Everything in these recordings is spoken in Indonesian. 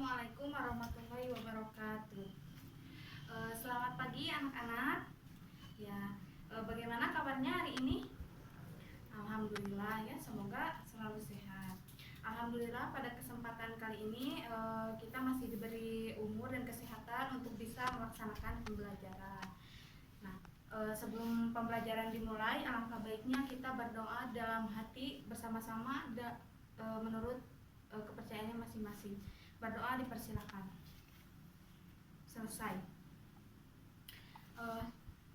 Assalamualaikum warahmatullahi wabarakatuh. Selamat pagi anak-anak. Bagaimana kabarnya hari ini? Alhamdulillah ya, semoga selalu sehat. Alhamdulillah pada kesempatan kali ini kita masih diberi umur dan kesehatan untuk bisa melaksanakan pembelajaran. Nah, sebelum pembelajaran dimulai, alangkah baiknya kita berdoa dalam hati bersama-sama menurut kepercayaannya masing-masing. Berdoa dipersilakan. Selesai.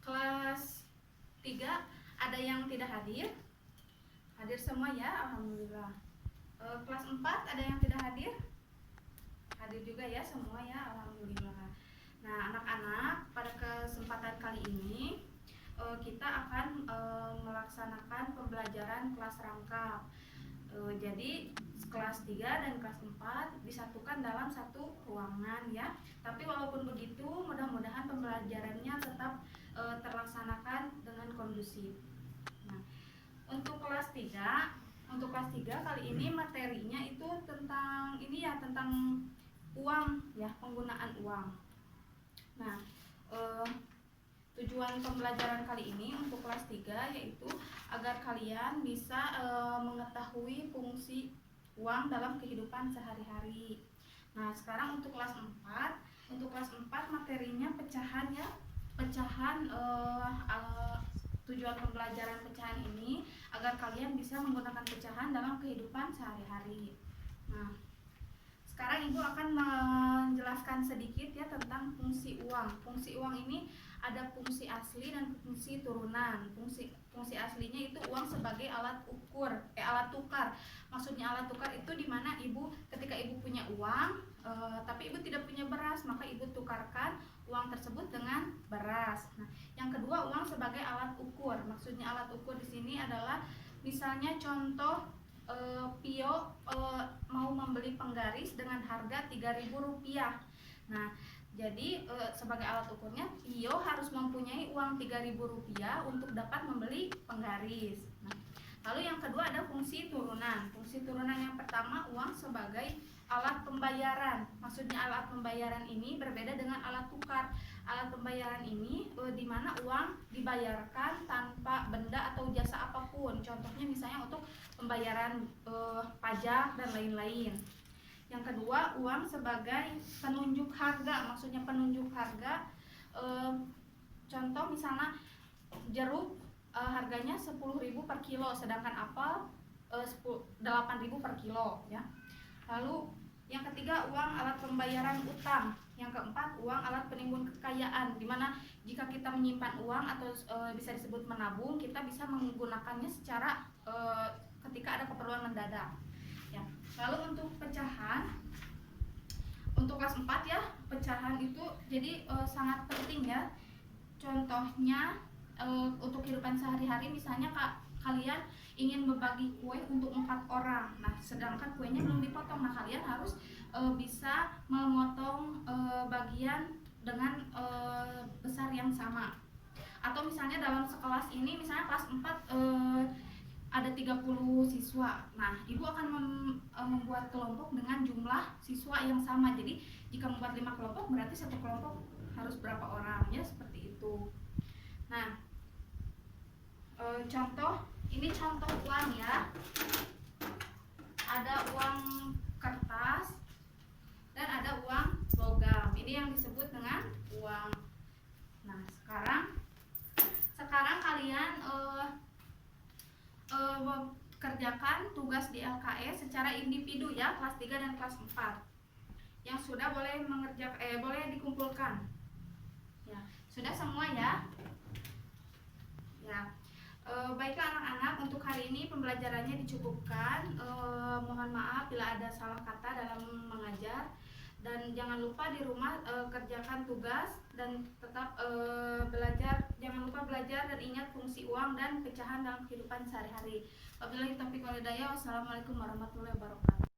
Kelas 3 ada yang tidak hadir? Hadir semua ya, alhamdulillah. Kelas 4 ada yang tidak hadir? Hadir juga ya semua ya, alhamdulillah. Nah, anak-anak, pada kesempatan kali ini kita akan melaksanakan pembelajaran kelas rangkap. Jadi kelas 3 dan kelas 4 disatukan dalam satu ruangan ya. Tapi walaupun begitu, mudah-mudahan pembelajarannya tetap terlaksanakan dengan kondusif. Nah, untuk kelas 3 kali ini materinya itu tentang uang ya, penggunaan uang. Nah, tujuan pembelajaran kali ini untuk kelas 3 yaitu agar kalian bisa mengetahui fungsi uang dalam kehidupan sehari-hari. Nah, sekarang untuk kelas 4. Untuk kelas 4 materinya pecahan ya. Tujuan pembelajaran pecahan ini agar kalian bisa menggunakan pecahan dalam kehidupan sehari-hari. Nah, sekarang Ibu akan menjelaskan sedikit ya tentang fungsi uang. Fungsi uang ini ada fungsi asli dan fungsi turunan. Fungsi aslinya itu uang sebagai alat tukar. Maksudnya alat tukar itu dimana ketika ibu punya uang, tapi ibu tidak punya beras, maka ibu tukarkan uang tersebut dengan beras. Nah, yang kedua uang sebagai alat ukur. Maksudnya alat ukur di sini adalah misalnya contoh Pio mau membeli penggaris dengan harga Rp3.000. Nah, jadi sebagai alat ukurnya Pio harus mempunyai uang Rp3.000 untuk dapat membeli penggaris. Nah, lalu yang kedua ada fungsi turunan. Fungsi turunan yang pertama uang sebagai alat pembayaran. Maksudnya alat pembayaran ini berbeda dengan alat tukar. Alat pembayaran ini di mana uang dibayarkan tanpa benda atau jasa apapun. Contohnya misalnya untuk pembayaran pajak dan lain-lain. Yang kedua, uang sebagai penunjuk harga. Maksudnya penunjuk harga, contoh misalnya jeruk harganya 10.000 per kilo, sedangkan apel 8.000 per kilo ya. Lalu yang ketiga, uang alat pembayaran utang. Yang keempat, uang alat penimbun kekayaan, dimana jika kita menyimpan uang atau bisa disebut menabung, kita bisa menggunakannya secara ketika ada keperluan mendadak ya. Lalu untuk pecahan, untuk kelas 4 ya, pecahan itu jadi sangat penting ya. Contohnya untuk kehidupan sehari-hari, misalnya kalian ingin berbagi kue untuk 4 orang. Nah, sedangkan kuenya belum dipotong. Nah, kalian harus bisa memotong bagian dengan besar yang sama. Atau misalnya dalam sekelas ini, misalnya kelas 4 ada 30 siswa. Nah, ibu akan membuat kelompok dengan jumlah siswa yang sama. Jadi, jika membuat 5 kelompok, berarti satu kelompok harus berapa orang ya, seperti itu. Nah, ini contoh uang ya. Ada uang kertas dan ada uang logam. Ini yang disebut dengan uang. Nah, sekarang kalian kerjakan tugas di LKS secara individu ya, kelas 3 dan kelas 4. Yang sudah boleh boleh dikumpulkan. Ya, sudah semua ya. Ya. Baiklah anak-anak, untuk hari ini pembelajarannya dicukupkan. Mohon maaf bila ada salah kata dalam mengajar, dan jangan lupa di rumah kerjakan tugas dan tetap belajar. Jangan lupa belajar dan ingat fungsi uang dan pecahan dalam kehidupan sehari-hari. Wabillahi taufiq wal hidayah. Wassalamualaikum warahmatullahi wabarakatuh.